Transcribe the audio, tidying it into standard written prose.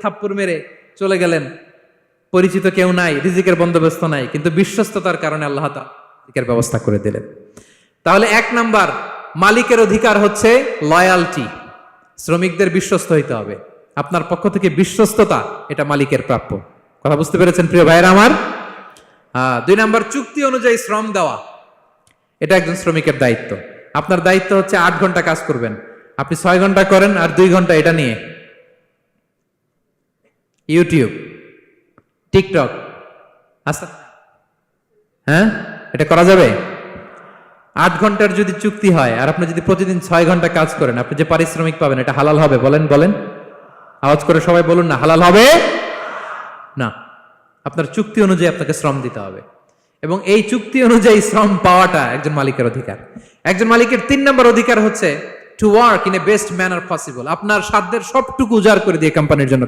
থাপ্পড় মেরে চলে গেলেন, পরিচিত কেউ নাই, রিজিকের বন্দোবস্ত নাই, কিন্তু বিশ্বস্ততার কারণে আল্লাহ তাআলা রিজিকের ব্যবস্থা করে দিলেন। তাহলে 1 নাম্বার মালিকের অধিকার হচ্ছে লয়ালটি, শ্রমিকদের বিশ্বস্ত হইতে হবে। আপনার পক্ষ থেকে বিশ্বস্ততা, এটা মালিকের প্রাপ্য। কথা বুঝতে পেরেছেন প্রিয় ভাইরা আমার? 2 নাম্বার চুক্তি অনুযায়ী শ্রম দেওয়া, এটা একজন শ্রমিকের দায়িত্ব। আপনার দায়িত্ব হচ্ছে 8 ঘন্টা কাজ করবেন, আপনি 6 ঘন্টা করেন আর 2 ঘন্টা এটা নিয়ে ইউটিউব, টিকটক, আচ্ছা হ্যাঁ, এটা করা যাবে? 8 ঘন্টার যদি চুক্তি হয় আর আপনি যদি প্রতিদিন 6 ঘন্টা কাজ করেন, আপনি যে পারিশ্রমিক পাবেন এটা হালাল হবে? বলেন বলেন, আওয়াজ করে সবাই বলুন না, হালাল হবে না। আপনার চুক্তি অনুযায়ী আপনাকে শ্রম দিতে হবে, এবং এই চুক্তি অনুযায়ী শ্রম পাওয়াটা একজন মালিকের অধিকার। একজন মালিকের 3 নম্বর অধিকার হচ্ছে to work in a best manner possible. আপনার সাধ্যের সবটুকু উজাড় করে দিয়ে কোম্পানির জন্য